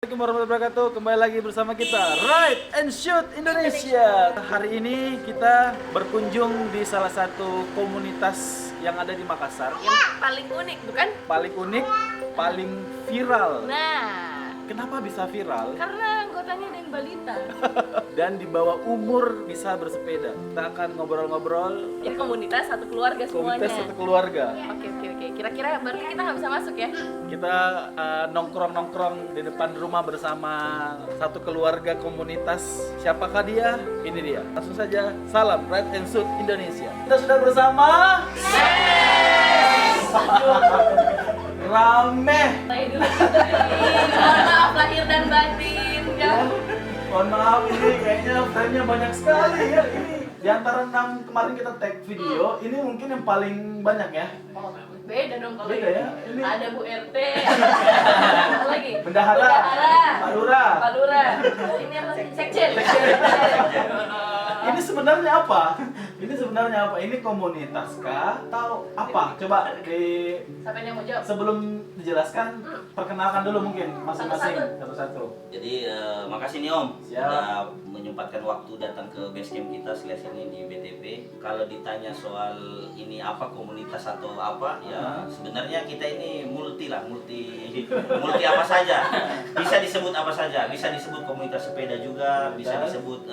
Assalamualaikum warahmatullahi wabarakatuh. Kembali lagi bersama kita Ride and Shoot Indonesia. Hari ini kita berkunjung di salah satu komunitas yang ada di Makassar. Yang paling unik, bukan? Paling unik, paling viral. Nah, Kenapa bisa viral? karena anggotanya ada yang balita. Dan di bawah umur bisa bersepeda. Kita akan ngobrol-ngobrol. Jadi komunitas satu keluarga semuanya. Komunitas satu keluarga. Oke. Kira-kira berarti kita nggak bisa masuk ya? Kita nongkrong-nongkrong di depan rumah bersama satu keluarga komunitas. Siapakah dia? Ini dia. Langsung saja, salam Ride and Shoot Indonesia. Kita sudah bersama. Rame. Saya dulu. Mohon maaf lahir dan batin. Ya. Mohon maaf, ini kayaknya fan-nya banyak sekali ya. Ini di antara 6 kemarin kita tag video, ini mungkin yang paling banyak ya. Oh, beda dong kalau Beda ya? Ini ada Bu RT. Apa lagi? Bendahara, Pak Lurah. Pak Lurah. Ini apa sih? Sekjen. Ini sebenarnya apa? Ini sebenarnya apa? Ini komunitas kah? Atau apa? Coba di Siapa yang mau jawab? sebelum dijelaskan, perkenalkan dulu mungkin masing-masing satu-satu. Jadi makasih nih Om Siap. sudah menyempatkan waktu datang ke basecamp kita ini di BTP. Kalau ditanya soal ini apa komunitas atau apa, ya sebenarnya kita ini multi apa saja. Bisa disebut apa saja. Bisa disebut komunitas sepeda juga, bisa disebut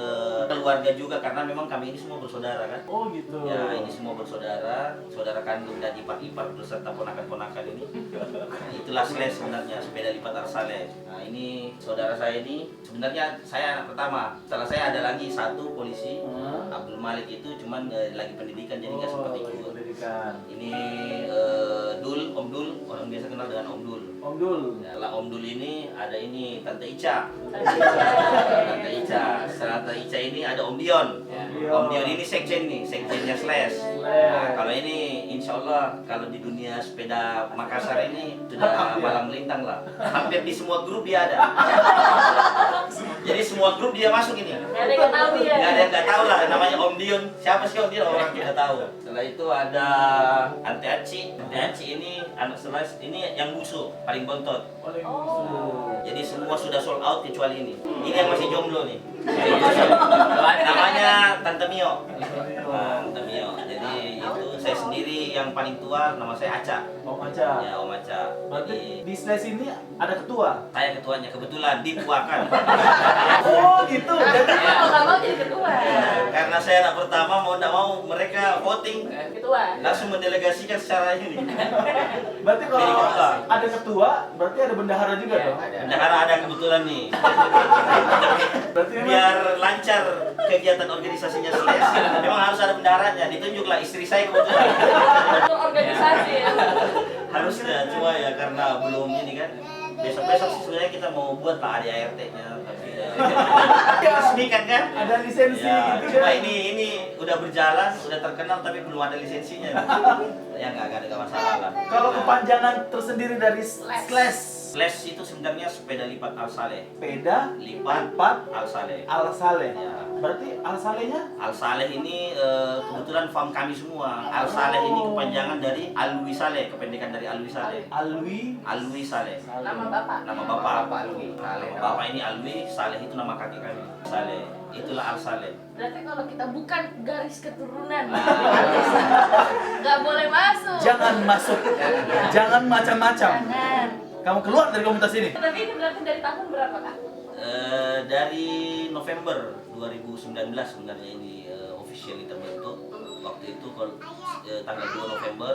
keluarga juga karena memang kami ini semua bersaudara kan. Oh gitu. Ya ini semua bersaudara, saudara kandung dan ipar-ipar beserta ponakan-ponakan ini. Nah, itulah Slash sebenarnya sepeda lipat Arsaleh. Nah ini saudara saya ini sebenarnya saya anak pertama. Setelah saya ada lagi satu polisi Abdul Malik itu cuman lagi pendidikan jadi nggak sempat ikut. Pendidikan. Ini Om Dul orang biasa kenal dengan Om Dul. Om Dul. Ya, lah Om Dul ini ada ini Tante Ica. Tante Ica. Setelah Tante Ica ini ada Om Dion. Om Dion ini sekjennya Slash. Nah, kalau ini insya Allah kalau di dunia sepeda Makassar ini sudah malang melintang lah. Hampir di semua grup dia ada. Jadi semua grup dia masuk ini. Nggak ada yang nggak tahu dia. Nggak ada yang nggak tahu lah namanya Om Dion. Siapa sih Om Dion? Orang tidak tahu. Setelah itu ada Ante Aci. Ante Aci ini anak Slash ini yang busuk, paling bontot. Paling Jadi semua sudah sold out kecuali ini. Ini yang masih jomblo nih. Namanya Tante Mio. Tante Mio. Jadi itu saya sendiri yang paling tua, nama saya Aca. Om Aca. Ya Om Aca. Berarti di Slash ini ada ketua. Saya ketuanya kebetulan dituakan. Oh gitu. Jadi Kalau nggak mau jadi ketua. Karena saya anak pertama mau tidak mau mereka voting Ketua. langsung mendelegasikan secara ini. berarti kalau Jadi ketua. ada ketua, berarti ada bendahara juga dong. Bendahara ada kebetulan nih. Berarti memang Biar lancar kegiatan organisasinya Slash, memang harus ada bendaharanya. Ditunjuklah istri saya kebetulan. Untuk organisasi ya. Harusnya cuma ya karena belum ini kan. Besok-besok sih sebenarnya kita mau buat lah ADART-nya tapi resmikan kan? ada lisensi Ya, gitu cuma kan. ini udah berjalan, udah terkenal tapi belum ada lisensinya. Ya nggak ada masalah lah. Kalau kepanjangan tersendiri dari Slash. Slash itu sebenarnya sepeda lipat Arsaleh. Sepeda Lipat lipat Arsaleh. Al Saleh. Ya. Berarti Al Salehnya Al Saleh ini kebetulan farm kami semua. Al Saleh ini kepanjangan dari Alwi Saleh, kependekan dari Alwi Saleh. Alwi Saleh. Nama bapak. Nama bapak Alwi. Nama bapak ini Alwi, Saleh itu nama kakek kami. Saleh. Itulah Al Saleh. Berarti kalau kita bukan garis keturunan, nggak boleh masuk. jangan masuk. Jangan macam-macam. Jangan. Kamu keluar dari komunitas ini. Tapi ini berarti dari tahun berapa kak? Dari November 2019 sebenarnya ini officially terbentuk. Waktu itu kalau tanggal 2 November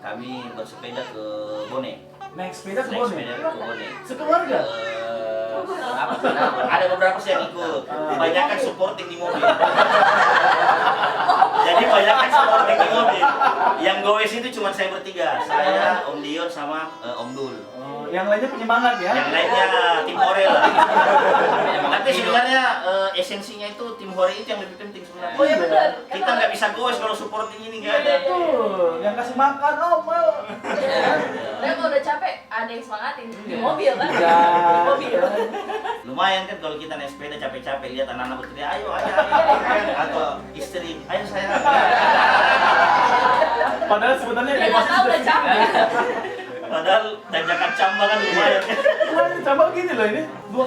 kami bersepeda ke Bone. Naik sepeda ke Naik Bone. sepeda ke Bone. Sekeluarga. Ada beberapa sih yang ikut. Kebanyakan supporting di mobil. Jadi kebanyakan supporting di mobil. Yang goes itu cuma saya bertiga. Saya, Om Dion sama Om Dul. Oh, yang lainnya penyemangat ya. Yang lainnya tim hore lah. Tapi sebenarnya esensinya itu tim hore itu yang lebih penting sebenarnya. Oh iya benar. Kita nggak bisa goes kalau supporting ini nggak ada. Betul. Yang kasih makan Om. Tapi kalau udah capek, ada yang semangatin di mobil kan? Ya. Di mobil. Lumayan kan kalau kita naik sepeda capek-capek lihat anak-anak berteriak ayo ayo atau istri ayo saya. Padahal sebenarnya Dia nggak tahu udah capek. Padahal tanjakan Camba kan lumayan. Coba gini loh ini, dua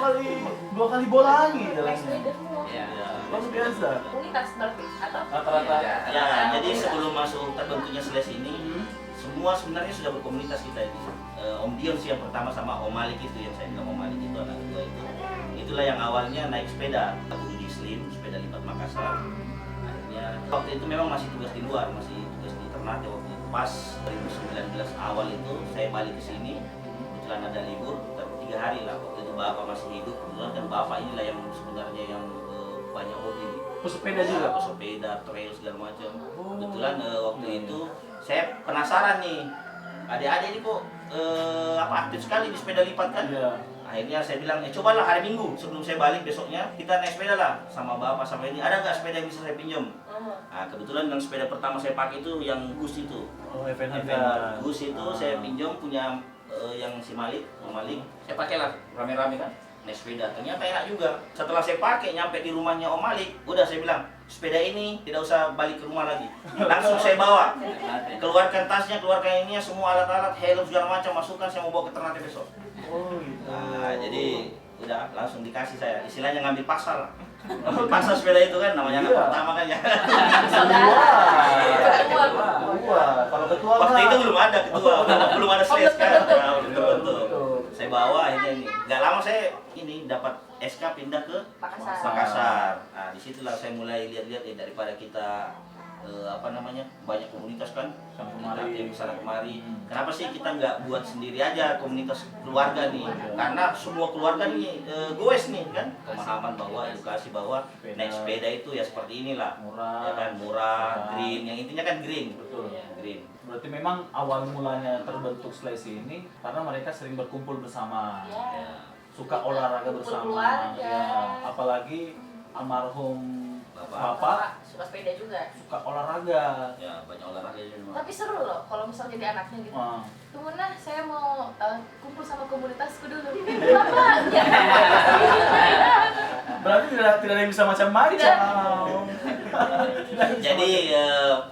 kali bola angin jalannya. Ya. Luar biasa. Komunitas berarti atau? Rata-rata. Ya, jadi sebelum masuk terbentuknya Slash ini, semua sebenarnya sudah berkomunitas kita ini. Om Dion sih yang pertama sama Om Malik itu yang saya bilang Om Malik itu anak kedua itu. Itulah yang awalnya naik sepeda, di Slim, sepeda lipat Makassar. Akhirnya waktu itu memang masih tugas di luar, masih tugas di Ternate waktu itu. Pas 2019 awal itu saya balik ke sini, kebetulan ada libur, 3 hari lah. Waktu itu bapak masih hidup, kebetulan kan bapak inilah yang sebenarnya yang banyak hobi. Pesepeda juga. Pesepeda, trail segala macam. Kebetulan waktu itu saya penasaran nih, adik-adik ini kok aktif sekali di sepeda lipat kan? Iya. Akhirnya saya bilang, cobalah hari Minggu sebelum saya balik besoknya kita naik sepeda lah sama bapak sama ini. Ada nggak sepeda yang bisa saya pinjam? Nah, kebetulan yang sepeda pertama saya pakai itu yang Gus itu. Oh, event Gus itu saya pinjam punya yang si Malik, Om Malik. Saya pakai lah rame-rame kan naik sepeda. Ternyata enak juga. Setelah saya pakai nyampe di rumahnya Om Malik, udah saya bilang sepeda ini tidak usah balik ke rumah lagi. Langsung saya bawa. Keluarkan tasnya, keluarkan ininya, semua alat-alat, helm segala macam masukkan, saya mau bawa ke Ternate besok. Oh gitu. Nah, jadi udah langsung dikasih saya. Istilahnya ngambil pasar lah. Ngambil pasar sepeda itu kan namanya anak Iya. pertama kan ya. Kalau ketua Waktu itu belum ada ketua, belum ada Slash kan. betul. Nah, betul. Saya bawa akhirnya ini. Nggak lama saya ini dapat SK pindah ke Makassar. Makassar. Nah, disitulah saya mulai lihat-lihat daripada kita banyak komunitas kan, tim sana kemari. Kenapa sih kita nggak buat sendiri aja komunitas keluarga nih? Karena semua keluarga nih goes nih kan, pemahaman bahwa edukasi bahwa naik sepeda itu ya seperti inilah, ya kan murah, green, yang intinya kan green, Betul. green. Berarti memang awal mulanya terbentuk Slash ini karena mereka sering berkumpul bersama, Ya. suka olahraga Kumpul bersama, keluarga. ya. Apalagi almarhum Bapak. bapak Suka sepeda juga. suka olahraga. Ya banyak olahraga memang. Tapi seru loh kalau misalnya jadi anaknya gitu. Wah. Tunggu nah, saya mau kumpul sama komunitasku dulu. Kenapa? Ya. Berarti tidak ada yang bisa macam-macam. Jadi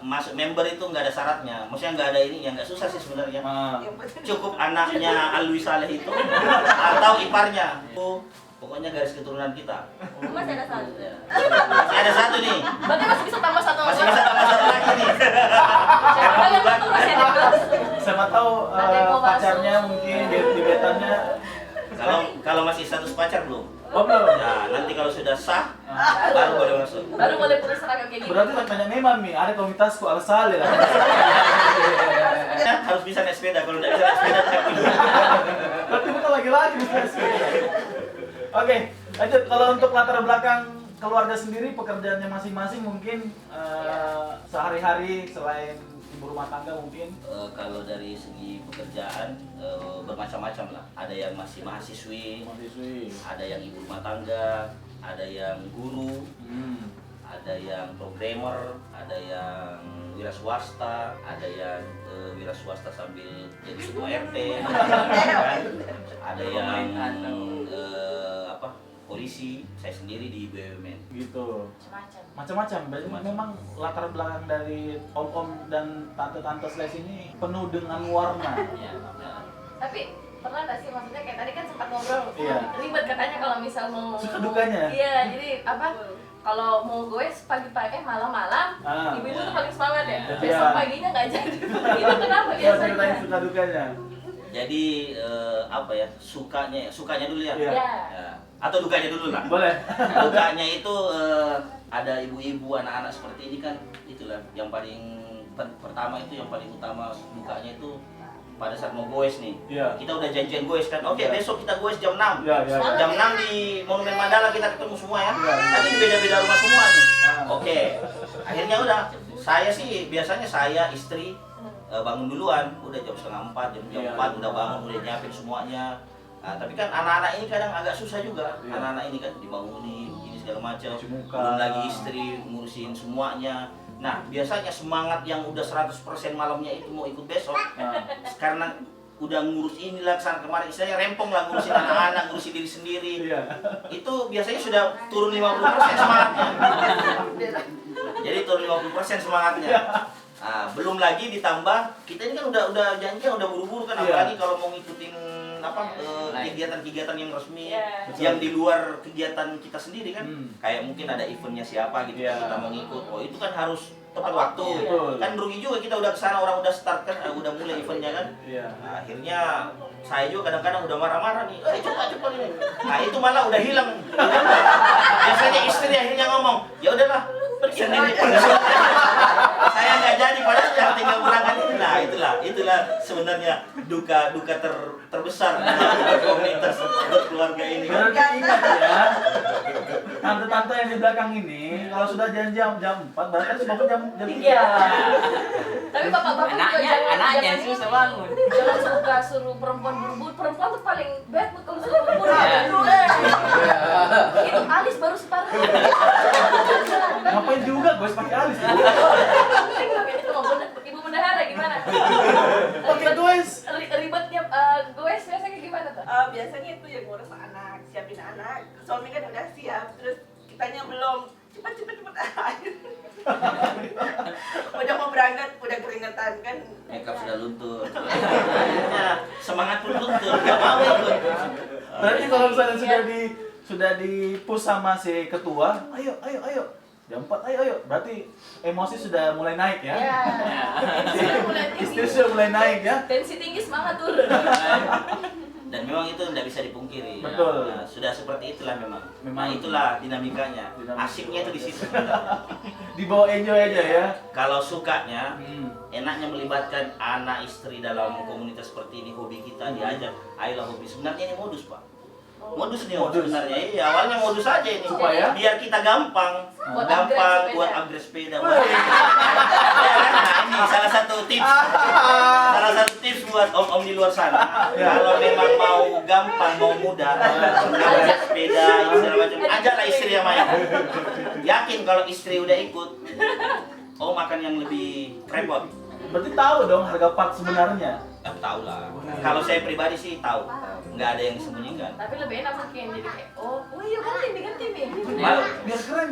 masuk member itu nggak ada syaratnya, maksudnya nggak ada ini, yang nggak susah sih sebenarnya. Ah. Cukup anaknya Alwi Saleh itu atau iparnya. Pokoknya garis keturunan kita. Masih ada satu. Ya. Masih ada satu nih. Berarti masih bisa tambah satu. Masih bisa tambah satu lagi nih. Siapa tahu yang itu masih ada terus. Siapa tahu Ada yang mau pacarnya masuk. mungkin gebetannya. Kalau masih status pacar belum? Oh belum. Ya, nanti kalau sudah sah baru boleh masuk. Baru boleh punya seragam kayak gini. Berarti banyak memang nih, ada komunitasku Al Saleh lah. Ya, harus bisa naik sepeda, kalau nggak bisa naik sepeda tapi. Berarti bukan lagi-lagi bisa sepeda. Oke, lanjut. Kalau untuk latar belakang keluarga sendiri, pekerjaannya masing-masing mungkin sehari-hari selain ibu rumah tangga mungkin. Kalau dari segi pekerjaan bermacam-macam lah. Ada yang masih mahasiswi, ada yang ibu rumah tangga, ada yang guru, ada yang programmer, ada yang wira swasta, ada yang wira swasta sambil jadi ketua RT, kan? Ada yang polisi, saya sendiri di BUMN. Gitu. Macam-macam. Macam-macam. Berarti memang latar belakang dari om-om dan tante-tante Slash ini penuh dengan warna. Ya, Tapi pernah nggak sih, maksudnya kayak tadi kan sempat ngobrol, Iya. ribet katanya kalau misal mau Suka dukanya? Iya, jadi apa, kalau mau goes pagi-pagi, malam-malam, Ah. ibu-ibu tuh paling semangat ya, Iya. besok paginya nggak jadi. Itu kenapa Coba ceritain biasanya? suka dukanya. Jadi sukanya dulu ya. Iya. Ya. Ya. Atau dukanya dulu lah. Boleh. Dukanya itu ada ibu-ibu, anak-anak seperti ini kan, itulah yang paling pertama itu yang paling utama. Dukanya itu pada saat mau goes nih, Iya. kita udah janjian goes kan, oke Iya. besok kita goes jam 6. Iya, iya. Jam 6 di Monumen Mandala kita ketemu semua ya. Iya. Tapi di beda-beda rumah semua nih. Ah. Oke. Akhirnya udah, saya sih biasanya saya istri bangun duluan, udah jam setengah 4, jam Iya. 4 udah bangun, udah nyiapin semuanya. Nah, tapi kan anak-anak ini kadang agak susah juga. Iya. Anak-anak ini kan dibangunin, begini segala macam. Cuci muka. Belum lagi istri ngurusin semuanya. Nah, biasanya semangat yang udah 100% malamnya itu mau ikut besok. Nah, Karena udah ngurus inilah kesana kemarin, istilahnya rempong lah, ngurusin anak-anak, ngurusin diri sendiri. iya. Itu biasanya sudah turun 50% semangatnya. Jadi turun 50% semangatnya. Nah, belum lagi ditambah kita ini kan udah janjian udah buru-buru kan, apalagi kalau mau ngikutin kegiatan-kegiatan yang resmi, yang di luar kegiatan kita sendiri kan, kayak mungkin ada eventnya siapa gitu, kita mau ngikut, oh itu kan harus tepat waktu, kan rugi juga kita udah kesana, orang udah start kan, udah mulai eventnya kan, nah, akhirnya saya juga kadang-kadang udah marah-marah nih, cepat ini, nah itu malah udah hilang, biasanya istri akhirnya ngomong, ya udahlah pergi sendiri, saya nggak jadi padahal yang tinggal berangkat ini, nah itulah sebenarnya duka terbesar komunitas keluarga ini. Berarti ingat ya, tante-tante yang di belakang ini kalau sudah jam 4 berarti harus bangun jam 3. Tapi bapak-bapak juga anaknya sih susah bangun. jangan suka suruh perempuan buru-buru. Perempuan tuh paling bad kalau suruh buru-buru. Itu alis baru separuh. Ngapain juga gue pakai alis? Itu mau ibu bendahara gimana? Oke guys. Ribetnya goes biasanya gimana tuh? Biasanya itu yang ngurus anak, siapin anak. Suami kan udah siap, terus kitanya belum. Cepet. Udah mau berangkat, udah keringetan kan. Makeup sudah luntur. Semangat pun luntur, nggak mau ikut. Berarti kalau misalnya sudah di push sama si ketua, ayo. Jam 4, ayo. Berarti emosi sudah mulai naik ya? Ya. Istri sudah mulai naik ya? Tensi tinggi, semangat turun. Dan memang itu tidak bisa dipungkiri. Betul. Nah, sudah seperti itulah memang. Memang. Nah, itulah dinamikanya. Asiknya itu di situ. Dibawa enjoy aja ya. Kalau sukanya, enaknya melibatkan anak istri dalam komunitas seperti ini, hobi kita diajak. Ayolah hobi. Sebenarnya ini modus, Pak. Modus nih sebenarnya. Iya, awalnya modus aja ini. Supaya? Biar kita gampang buat upgrade sepeda. Ya kan? Nah, ini salah satu tips. Salah satu tips buat om-om di luar sana. Kalau memang mau gampang, mau mudah, upgrade sepeda, segala macam, ajaklah istri yang main. Yakin kalau istri udah ikut, om akan yang lebih repot. Berarti tahu dong harga part sebenarnya. Tahu lah. Kalau saya pribadi sih tahu. Nggak ada yang disembunyikan. Tapi lebih enak mungkin jadi kayak iya ganti nih. Biar keren.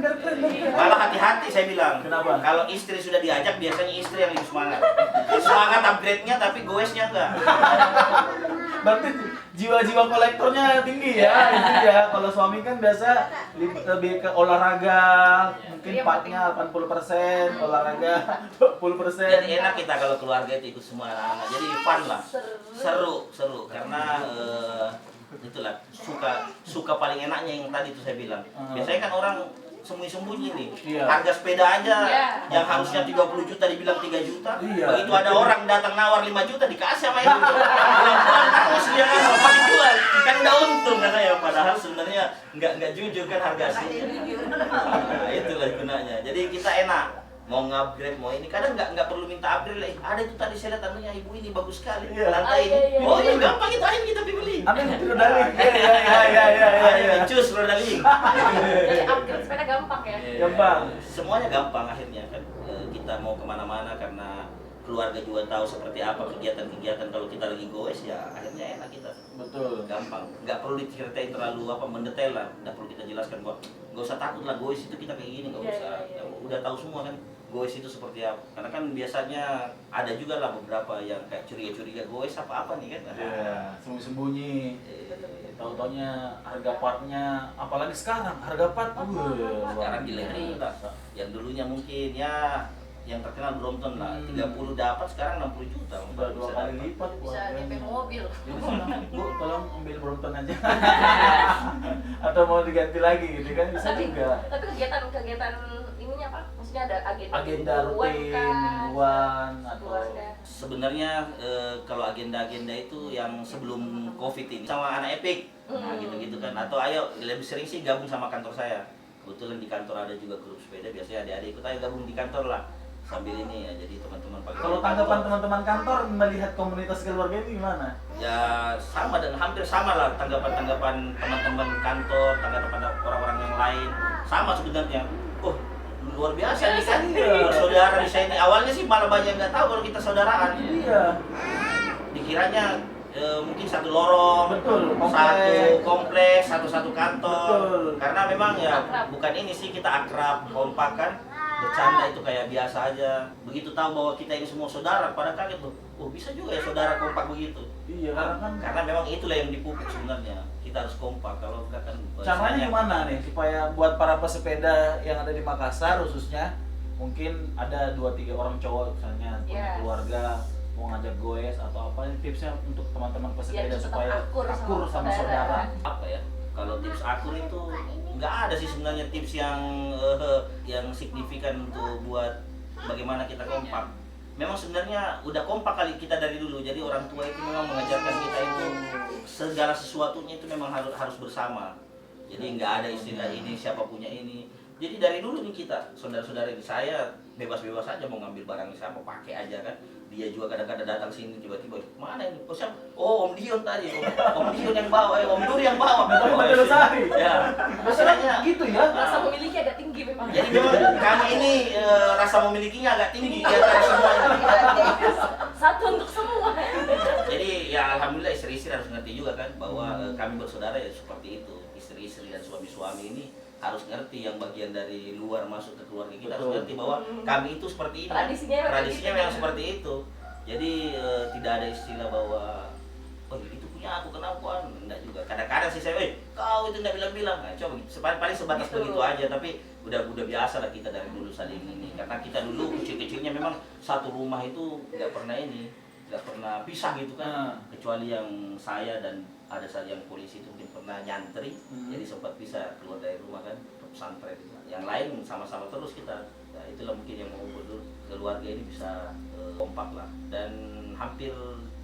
Malah hati-hati saya bilang. Kenapa? Kalau istri sudah diajak, biasanya istri yang lebih semangat. Semangat upgrade-nya tapi goesnya enggak. Berarti jiwa-jiwa kolektornya tinggi ya, itu ya. Kalau suami kan biasa lebih ke olahraga, mungkin partnya 80%, olahraga 20%. Jadi enak kita kalau keluarga itu ikut semua anak-anak. Jadi fun lah. Seru karena itulah suka paling enaknya yang tadi itu saya bilang. Biasanya kan orang sembunyi-sembunyi nih. Harga sepeda aja yang harusnya 30 juta dibilang 3 juta. Begitu ada orang datang nawar 5 juta dikasih sama itu. Pelan-pelan harus dia apa dijual. Kan udah untung katanya, padahal sebenarnya nggak jujur kan harga aslinya. Nah, itulah gunanya. Jadi kita enak mau ngupgrade mau ini, kadang nggak perlu minta upgrade lah. Ada itu tadi saya lihat anunya ibu ini bagus sekali, lantai ini. Oh ya gampang itu, ayo kita beli. Amin rodaling. Iya. Cus rodaling. Jadi upgrade sepeda gampang ya. Gampang. Semuanya gampang akhirnya kan. Kita mau kemana-mana karena keluarga juga tahu seperti apa kegiatan-kegiatan. Kalau kita lagi goes ya akhirnya enak kita. Betul. Gampang. Nggak perlu diceritain terlalu mendetail lah. Nggak perlu kita jelaskan bahwa nggak usah takut lah goes itu kita kayak gini, nggak usah. Udah tahu semua kan. Goes itu seperti apa? Karena kan biasanya ada juga lah beberapa yang kayak curiga-curiga goes apa-apa nih kan? Iya, sembunyi-sembunyi. Tahu-taunya harga partnya, apalagi sekarang harga part Sekarang gila lah. Yang dulunya mungkin ya yang terkenal Brompton lah, 30 dapat, sekarang 60 juta. Udah 2 kali lipat. Bisa DP mobil. Bu, tolong ambil Brompton aja. Atau mau diganti lagi gitu kan bisa juga. Tapi kegiatan ininya apa? Maksudnya ada Agenda rutin, mingguan atau sebenarnya kalau agenda-agenda itu yang sebelum Covid ini sama anak Epic, nah gitu-gitu kan. Atau ayo lebih sering sih gabung sama kantor saya. Kebetulan di kantor ada juga grup sepeda, biasanya adik-adik ikut ayo gabung di kantor lah. Sambil ini ya, jadi teman-teman pagi. Kalau tanggapan teman-teman kantor melihat komunitas keluarga ini gimana? Ya sama dan hampir sama lah tanggapan teman-teman kantor, tanggapan orang-orang yang lain sama sebenarnya. Oh luar biasa nih kan, saudara di sini. Awalnya sih malah banyak nggak tahu kalau kita saudaraan. Iya. Dikiranya mungkin satu lorong, betul, satu kompleks, satu kantor. Betul. Karena memang ya bukan ini sih kita akrab, kompak kan. bercanda itu kayak biasa aja. Begitu tahu bahwa kita ini semua saudara, pada kaget tuh. Oh bisa juga ya saudara kompak begitu. Iya, Karena memang itulah yang dipupuk sebenarnya. Kita harus kompak, kalau enggak kan. Caranya gimana nih supaya buat para pesepeda yang ada di Makassar khususnya, mungkin ada 2-3 orang cowok misalnya punya keluarga mau ngajak goes atau apa, ini tipsnya untuk teman-teman pesepeda supaya akur sama saudara. Apa ya? Kalau tips akur itu nggak ada sih sebenarnya tips yang signifikan untuk buat bagaimana kita kompak. Memang sebenarnya udah kompak kali kita dari dulu. Jadi orang tua itu memang mengajarkan kita itu segala sesuatunya itu memang harus bersama. Jadi nggak ada istilah ini siapa punya ini. Jadi dari dulu nih kita, saudara-saudara saya bebas-bebas aja mau ngambil barang siapa pakai aja kan. Dia juga kadang-kadang datang sini tiba-tiba, mana ini? Oh siapa? Oh Om Dion tadi, Om Dion yang bawa, Om Dur yang bawa. Ya, masalahnya gitu ya. Rasa memiliki agak tinggi memang. Jadi memang kami ini rasa memilikinya agak tinggi di antara semuanya. Satu untuk semua. Jadi ya alhamdulillah istri-istri harus ngerti juga kan bahwa kami bersaudara ya seperti itu. Istri-istri dan suami-suami ini harus ngerti yang bagian dari luar masuk ke keluarga kita. Harus ngerti bahwa kami itu seperti ini. Tradisinya memang seperti itu. Jadi tidak ada istilah bahwa oh itu punya aku kenapa? Enggak juga. Kadang-kadang sih saya, kau itu enggak bilang-bilang. Nah, coba paling sebatas begitu aja, tapi udah biasa lah kita dari dulu saling ini. Karena kita dulu kecil-kecilnya memang satu rumah itu nggak pernah pisah gitu kan. Kecuali yang saya dan ada saja yang polisi itu mungkin pernah nyantri, jadi sempat bisa keluar dari rumah kan, ke pesantren. Yang lain sama-sama terus kita. Nah, itulah mungkin yang mau keluarga ini bisa kompak lah, dan hampir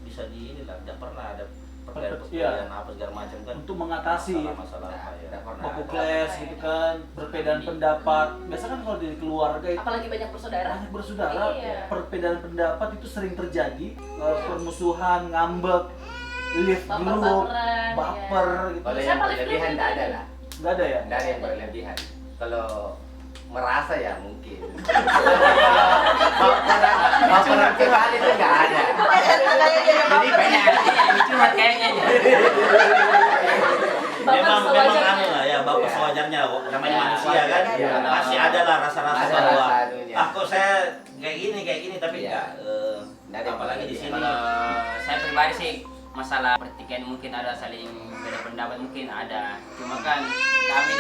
bisa inilah, tidak pernah ada perbedaan apa segala macam kan. Untuk mengatasi masalah apa ya. baku kles gitu kan, perbedaan pendapat. Biasa kan kalau di keluarga itu Apalagi banyak bersaudara. perbedaan pendapat itu sering terjadi, permusuhan, ngambek, lift grup, baper gitu. Kalau yang berlebihan tidak ada lah. Nggak ada ya? Tidak ada yang berlebihan. Kalau merasa ya mungkin. Baperan kembali itu nggak ada. Jadi banyak cuma kayaknya aja. Memang anu lah ya, bapak sewajarnya namanya manusia kan. Masih ada lah rasa-rasa bahwa kok saya kayak gini tapi enggak. Apalagi di sini. Kalau saya pribadi sih masalah pertikaian mungkin ada saling beda pendapat mungkin ada. Cuma kan kami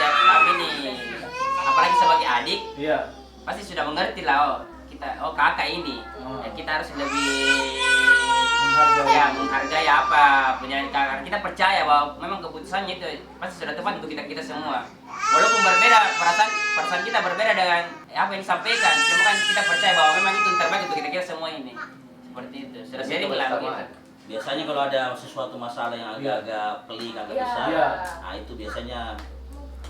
nih apalagi sebagai adik pasti sudah mengerti lah kakak ini ya kita harus lebih menghargai apa punya kakak. Kita percaya bahwa memang keputusannya itu pasti sudah tepat untuk kita semua. Walaupun berbeda perasaan kita berbeda dengan apa yang disampaikan, cuma kan kita percaya bahwa memang itu yang terbaik untuk kita semua ini. Seperti itu. Sudah sering lah gitu. Biasanya kalau ada sesuatu masalah yang agak pelik, agak besar, nah itu biasanya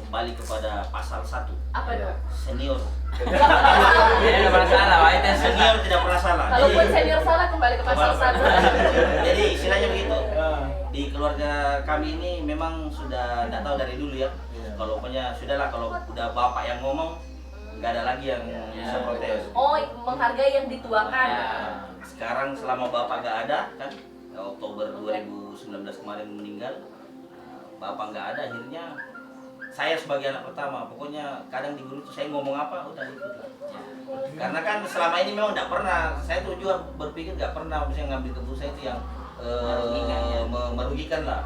kembali kepada pasal 1. Apa itu? Senior. Tidak pernah salah, Pak. Itu Senior tidak pernah salah. Kalaupun senior salah kembali ke pasal 1. Jadi istilahnya begitu. Di keluarga kami ini memang sudah tidak tahu dari dulu ya. Kalau pokoknya sudahlah, kalau udah bapak yang ngomong nggak ada lagi yang bisa protes. Oh, menghargai yang dituakan. Sekarang selama bapak nggak ada kan, Oktober 2019 kemarin meninggal, bapak nggak ada, akhirnya saya sebagai anak pertama, pokoknya kadang di guru itu saya ngomong apa udah ikut lah. Karena kan selama ini memang nggak pernah, saya tuh juga berpikir nggak pernah misalnya ngambil keputusan itu yang merugikan lah.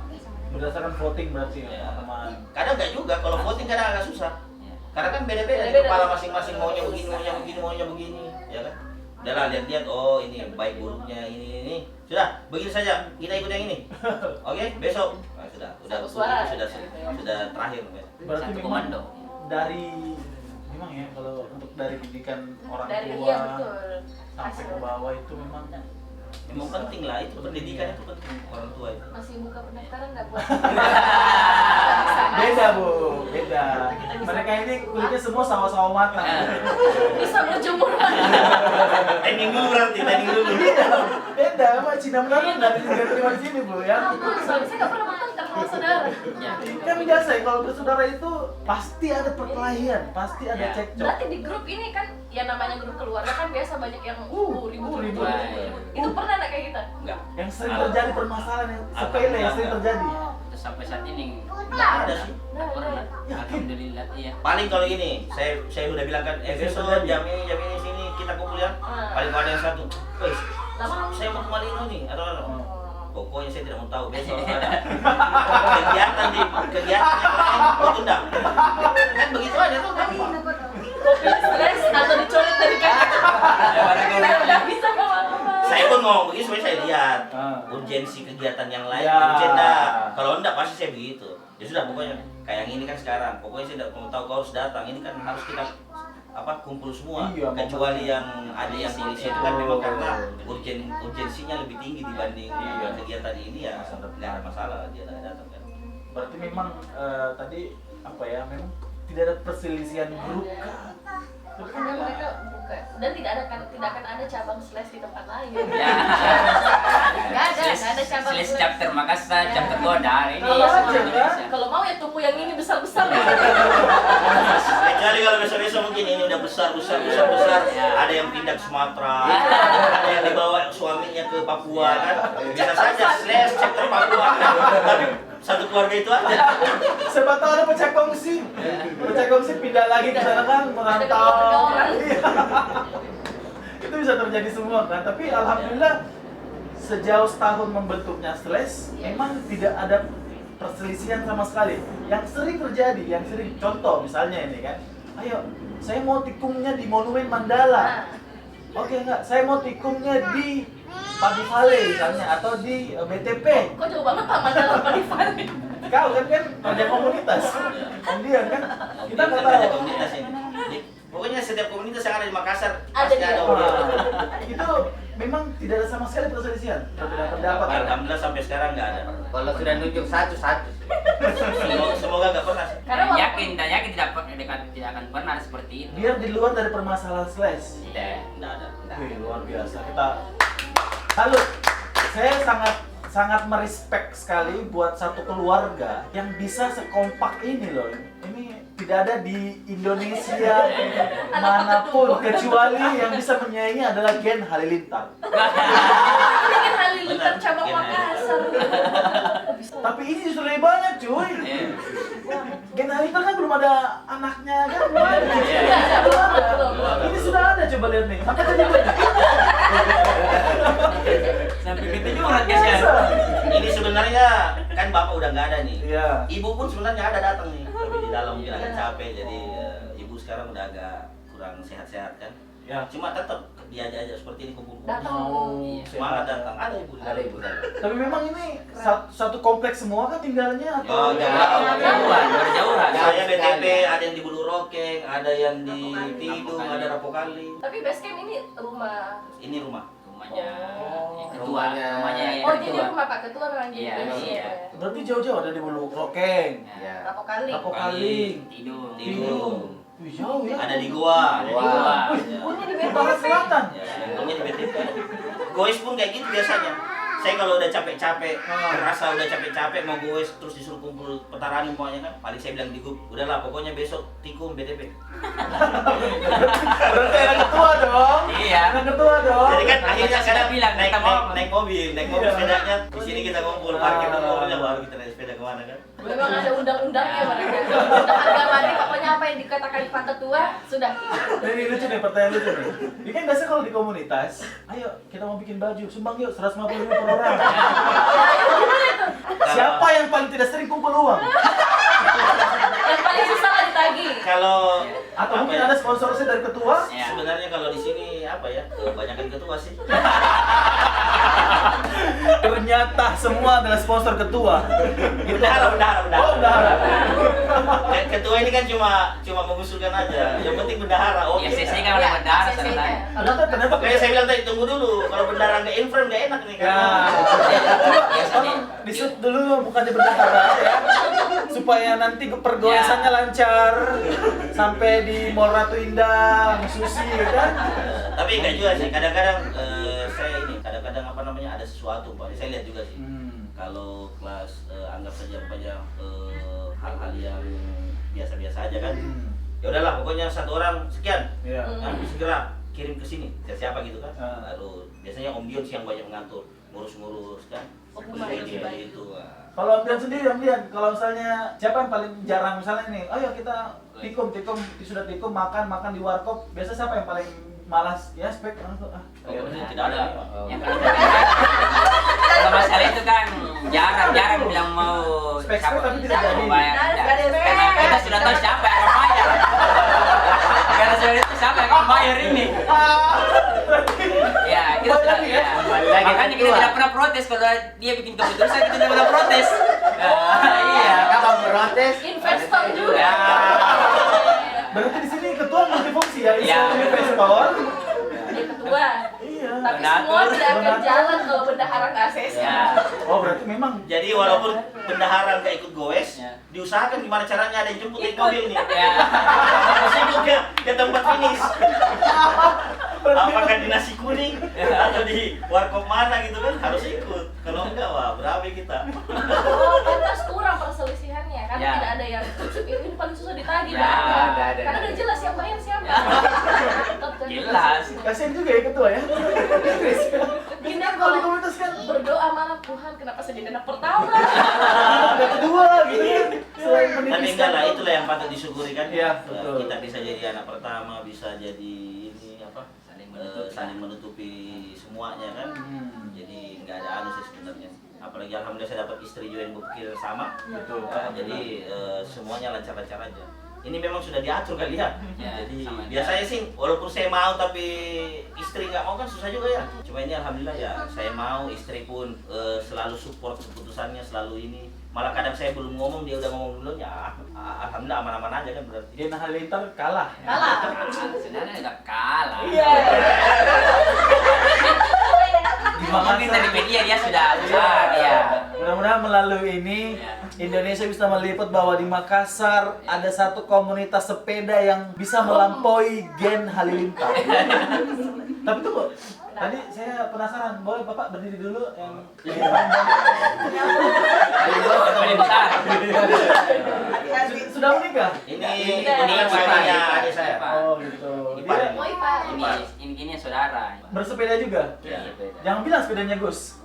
Berdasarkan voting berarti Ya. teman. Kadang nggak juga, kalau voting kadang agak susah. Karena kan beda-beda di kepala masing-masing, maunya begini, ya kan? Udahlah lihat-lihat, oh ini baik buruknya ini. Sudah, begini saja, kita ikut yang ini. Oke, besok. Nah, sudah terakhir. Berarti satu memang komando. dari memang ya kalau untuk dari didikan orang tua Iya betul. sampai ke bawah itu memang Memang penting lah, itu pendidikan itu penting orang tua itu. Masih buka pendaftaran nggak buat? beda beda. Mereka ini kulitnya semua sawo-sawo matang. Bisa berjemur. Training dulu berarti, training dulu. Beda sama Cina beneran dari terima di sini bu ya. Ampun, soalnya saya nggak pernah makan sama saudara. Kan biasa ya kalau bersaudara itu pasti ada perkelahian, pasti ada cekcok. Berarti di grup ini kan, ya namanya grup keluarga kan biasa banyak yang ribut. Itu pernah nggak kayak kita? Enggak. Yang sering terjadi permasalahan yang sepele yang sering terjadi. Terus sampai saat ini Nggak ada sih. nggak pernah. Alhamdulillah, iya. Paling kalau gini, saya udah bilang kan, besok jam ini sini kita kumpul ya. Paling kalau ada yang satu, wes, saya mau ke Malino nih, atau apa? Pokoknya saya tidak mau tahu besok ada kegiatan yang lain, kau tunda. Kan begitu aja tuh kan. Kopi stres atau dicoret dari kantor. Udah bisa ngomong-ngomong. Saya pun ngomong begitu, supaya saya lihat urgensi kegiatan yang lain, Ya. urgent dah. Kalau enggak pasti saya begitu. Ya sudah pokoknya kayak yang ini kan sekarang, pokoknya saya tidak mau tahu kau harus datang. Ini kan harus kita kumpul semua, Iya, kecuali yang ada yang polisi itu kan memang karena urgensinya lebih tinggi dibanding kegiatan ini ya nggak ada masalah dia datang kan. Berarti memang tadi memang tidak ada perselisihan grup kan? Tapi kan Karena mereka buka dan tidak akan ada cabang slash di tempat lain. Ya. Nggak ada cabang Slash slash. chapter Makassar, chapter Godar ini Kalau semua aja, Indonesia. Kalau mau ya tunggu yang ini besar-besar ya. Kecuali kalau besok-besok mungkin ini udah besar, ada yang pindah ke Sumatera, ada yang dibawa suaminya ke Papua kan, bisa saja slash chapter Papua kan. Tapi satu keluarga itu aja. siapa tahu ada pecah kongsi pindah lagi ke sana kan, merantau. Iya. Itu bisa terjadi semua kan. Tapi alhamdulillah sejauh setahun membentuknya Slash memang tidak ada perselisihan sama sekali. Yang sering terjadi, contoh misalnya ini kan, ayo saya mau tikungnya di Monumen Mandala. Oke enggak, saya mau tikungnya di Padi Vale misalnya atau di BTP. Kok jauh banget Pak Mandala Padi Vale? Kau kan kerja komunitas. Kemudian kan kita nggak Ada tahu. komunitas ini. Pokoknya setiap komunitas yang ada di Makassar Ada pasti dia. ada audio. Itu memang tidak ada sama sekali perselisihan, perbedaan pendapat. Alhamdulillah sampai sekarang nggak ada. Kalau sudah nunjuk satu-satu. Semoga nggak pernah sih. Karena yakin tidak akan pernah seperti itu. Biar di luar dari permasalahan Slash. Nggak ada. Wih, luar biasa. Kita salut. Saya sangat merespek sekali buat satu keluarga yang bisa sekompak ini loh. Ini tidak ada di Indonesia manapun kecuali yang bisa menyaingi adalah Gen Halilintar. bikin Halilintar cabang Benar. Makassar. Tapi ini justru lebih banyak cuy. Gen Halilintar kan belum ada anaknya kan, belum ada. Belum ada. Ini sudah ada, coba lihat nih. Apa tadi? Sampai gitu juga guys ya. Ini sebenarnya kan bapak udah nggak ada nih. Iya. Ibu pun sebenarnya ada datang nih, tapi di dalam mungkin agak capek, jadi ibu sekarang udah agak kurang sehat-sehat kan. Ya. Cuma tetap diajak-ajak seperti ini kumpul-kumpul. Datang. Semangat datang. Ada ibu. Ada ibu dalam. Tapi memang ini satu kompleks semua kan tinggalnya atau? Oh, jauh. Berjauhan. Saya BTP, ada yang di Bulu Rokeng, ada yang di Tidung, ada Rapokali. Tapi base camp ini rumah. Ini rumah. Rumahnya yang ketua, Rumahnya. rumahnya yang Oh, jadi ketua. rumah Pak Ketua memang di Iya, Indonesia. iya. Berarti jauh-jauh ada di Bulu Rokeng, Ya. Berapa kali? Rapokaling, Tidung. Tidung. Wih, jauh ya. Ada di Goa. Ada di Goa. Punya di Barat BTP. Selatan. Ya, untungnya di BTP. Goes pun kayak gitu biasanya. Saya kalau udah capek-capek, merasa udah capek-capek mau goes terus disuruh kumpul petaranin pokoknya kan. Paling saya bilang di grup, udahlah pokoknya besok tikung BTP. Berarti anak ketua dong. Iya. Anak ketua dong. Jadi kan akhirnya Sudah kadang bilang, naik, kita mau- naik mobil Iya. sepedanya. Di sini kita ngumpul, parkir dulu mobilnya baru kita naik sepeda kemana kan. Memang ada undang-undangnya mereka. Sudah harga mati pokoknya apa yang dikatakan Pak Ketua sudah. Ini lucu nih, pertanyaan lucu nih. Ini kan biasa kalau di komunitas, ayo kita mau bikin baju, sumbang yuk 150.000 per orang. Siapa yang paling tidak sering kumpul uang? Yang paling susah lah ditagih. Kalau Atau apa mungkin ya, ada sponsornya dari ketua? Iya. sebenarnya kalau di sini apa ya, kebanyakan ketua sih. Ternyata semua adalah sponsor ketua. Bendahara. Oh, bendahara. Ketua ini kan cuma mengusulkan aja. Yang penting bendahara. Oke. Ya, CC kan udah bendahara CC selesai. kan. Ternyata Makanya saya bilang tadi tunggu dulu. Kalau bendahara nggak inframe nggak enak nih kan. Ya, tolong disut dulu bukannya bendahara ya. Supaya nanti pergoesannya lancar sampai di Mall Ratu Indah, Susi kan. Tapi enggak juga sih. Kadang-kadang saya ini kadang-kadang apa namanya ada sesuatu Pak. Saya lihat juga sih. Kalau kelas anggap saja banyak hal-hal yang biasa-biasa aja kan. Ya udahlah pokoknya satu orang sekian. Iya. Nah, segera kirim ke sini ke siapa gitu kan. Ah. Lalu biasanya Om Dion sih yang banyak mengatur, ngurus-ngurus kan. Oh, Seperti baik. itu. Kalau Om Dian sendiri, Om Dian, kalau misalnya siapa yang paling jarang misalnya nih, ayo kita tikum, sudah tikum, makan di warkop, biasa siapa yang paling malas? Ya spek, Tidak ada. Yang kalau masalah itu kan jarang bilang mau Spek siapa tapi tidak jadi. mau bayar. Tidak, Tidak. tidak ada spek. Karena kita sudah tahu siapa yang akan bayar. Karena sudah itu siapa yang akan bayar ini. Ya, kita sudah ya. Makanya kita tidak pernah protes kalau dia bikin keputusan, kita tidak pernah protes. Iya. Kapan protes? Investor juga. Ya. Berarti di sini ketua multifungsi ya, Ya. investor. Dia ketua. Iya. Tapi Donatur. semua tidak akan jalan kalau bendahara nggak ACC. Ya. Oh berarti memang. Jadi walaupun bendahara nggak ikut goes, Ya. diusahakan gimana caranya ada yang jemput di Ikut. mobil nih. Ya. Harus ikut ke tempat finish. Apakah di nasi kuning atau di warkop mana gitu kan harus ikut. Kalau enggak wah berabe kita. Oh, pantas kurang perselisihannya karena Ya. tidak ada yang ini paling susah ditagih. Ya, Bang. ada. Karena udah jelas yang bayar siapa. Jelas. Kasian juga ya ketua ya. Ini Kalau di kalau komunitas kan berdoa malah Tuhan kenapa saya jadi anak pertama? ada kedua gitu kan. Selain Tapi menipis enggak lah, itulah yang patut disyukuri kan. Iya, betul. Kita bisa jadi anak pertama, bisa jadi ini apa? Saling menutupi semuanya kan. Jadi nggak ada anu sih sebenarnya. Apalagi alhamdulillah saya dapat istri juga yang berpikir sama. Betul. Jadi semuanya lancar-lancar aja. Ini memang sudah diatur kali ya. Ya, Jadi sama. biasanya sih walaupun saya mau tapi istri nggak mau kan susah juga ya. Cuma ini alhamdulillah ya saya mau, istri pun selalu support keputusannya, selalu ini. Malah kadang saya belum ngomong dia udah ngomong duluan ya. Alhamdulillah aman-aman aja kan berarti. Gen Halilintar kalah. Kalah. Sebenarnya udah kalah. Iya. Di Mungkin dari media dia sudah besar ya. Mudah-mudahan melalui ini Indonesia bisa meliput bahwa di Makassar ada satu komunitas sepeda yang bisa melampaui Gen Halilintar. Tapi tunggu, tadi saya penasaran, boleh Bapak berdiri dulu yang Paling besar. Hati-hati. sudah menikah? Ini Pak. sepedanya adik saya. Pak. Oh gitu. Ipar. Dia Oh, Ipa. Ini saudara. bersepeda juga? Ya. Jangan bilang sepedanya Gus.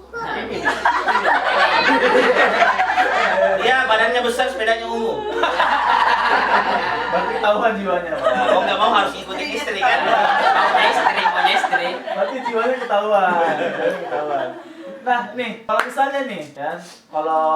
Dia badannya besar, sepedanya ungu. Berarti ketahuan jiwanya, Pak. Mau nggak mau harus ikutin istri kan. Punya istri. Berarti jiwanya ketahuan. Jiwanya ketahuan. Nah, nih, kalau misalnya nih, ya, kalau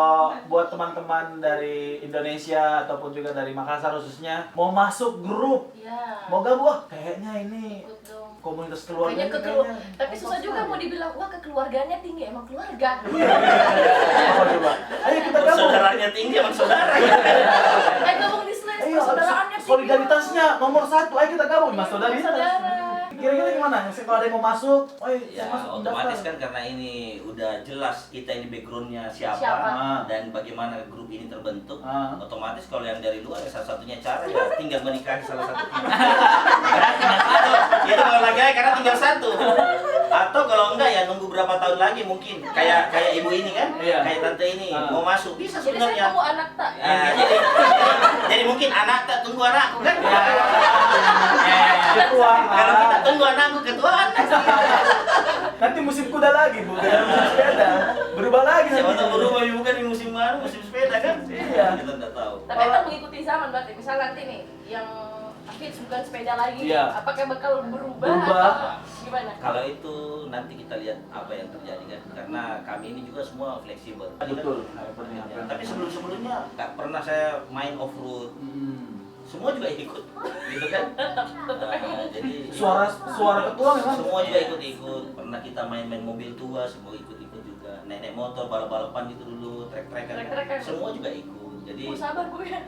buat teman-teman dari Indonesia ataupun juga dari Makassar khususnya mau masuk grup, Ya. mau gabung, wah, kayaknya ini Ikut dong. komunitas keluarga Kayaknya ini kekeluarga. kayaknya Tapi susah juga mau dibilang wah kekeluarganya tinggi emang keluarga. apa coba? Ayo kita gabung. Saudaranya tinggi sama saudara. Ayo gabung di Slash Ayo, persaudaraannya tinggi. solidaritasnya nomor 1. Ayo kita gabung, Mas Saudara. Solidaritas. Kira-kira gimana? Kalau ada yang mau masuk, ayo Ya saya masuk otomatis daftar. kan karena ini udah jelas kita ini backgroundnya siapa, Siapa. dan bagaimana grup ini terbentuk. Ah. Otomatis kalau yang dari luar ya salah satunya cara ya tinggal menikahi salah satunya. Berarti satu. Itu kalau laki-laki karena tinggal satu. Atau kalau enggak ya nunggu berapa tahun lagi mungkin kayak ibu ini kan, Iya. kayak tante ini Ah. mau masuk bisa Jadi saya sebenarnya. kamu anak tak. Nah, jadi mungkin anak tak tunggu anakku kan. Ketua. Kalau kita tunggu anakku ketua anak. Nanti musim kuda lagi, Bu. Bukan musim sepeda. Berubah lagi Siapa nanti. tahu berubah bukan di musim baru, musim sepeda kan? Iya. Kita nggak tahu. Tapi akan mengikuti zaman berarti. Misal nanti nih yang hits bukan sepeda lagi, Iya. apakah bakal berubah? Berubah. Atau gimana? Kalau itu nanti kita lihat apa yang terjadi kan, karena kami ini juga semua fleksibel. Betul. Ya, tapi sebelumnya nggak pernah saya main off road, semua juga ikut, gitu kan? Jadi Suara ketua memang. semua juga ikut-ikut. Pernah kita main-main mobil tua, semua ikut-ikut juga. Naik motor balap-balapan gitu dulu, trek-trekan. Trek-trekan. Semua juga ikut. Jadi Bu sabar Bu ya.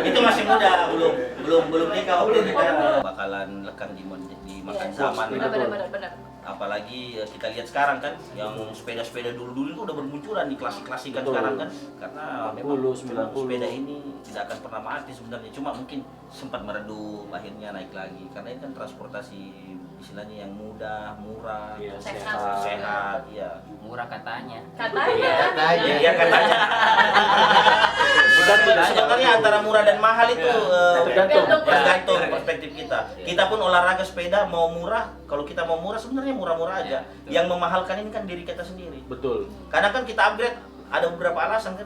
itu masih muda, belum nikah, Belum nikah. Bakalan lekang dimakan Iya, zaman. benar. Apalagi kita lihat sekarang kan, yang sepeda-sepeda dulu itu udah bermunculan di klasik-klasik kan Betul. sekarang kan, karena 80, memang 90. sepeda ini tidak akan pernah mati sebenarnya, cuma mungkin sempat meredup, akhirnya naik lagi karena ini kan transportasi istilahnya yang mudah, murah, Iya, sehat, iya. Murah katanya. Katanya. Iya katanya. Sebenarnya antara murah dan mahal itu tergantung perspektif kita. Kita pun olahraga sepeda mau murah, kalau kita mau murah sebenarnya murah-murah aja. Yang memahalkan ini kan diri kita sendiri. Betul. Kadang kan kita upgrade, ada beberapa alasan kan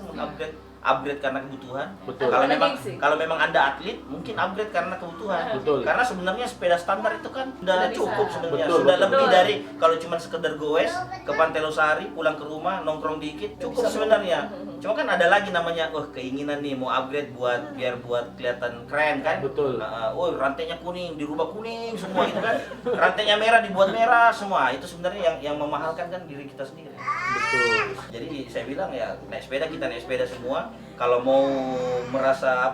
upgrade karena kebutuhan. Betul. Kalau memang Anda atlet, mungkin upgrade karena kebutuhan. Betul. Karena sebenarnya sepeda standar itu kan sudah Sudah cukup bisa. sebenarnya. Betul, Sudah betul. lebih dari kalau cuma sekedar goes ke Pantai Losari, pulang ke rumah, nongkrong dikit, cukup sebenarnya. Cuma kan ada lagi namanya, keinginan nih mau upgrade biar buat kelihatan keren kan. Betul. Rantainya kuning, dirubah kuning semua gitu kan. Rantainya merah dibuat merah semua. Itu sebenarnya yang memahalkan kan diri kita sendiri. Betul. Jadi saya bilang ya kita naik sepeda semua. Kalau mau merasa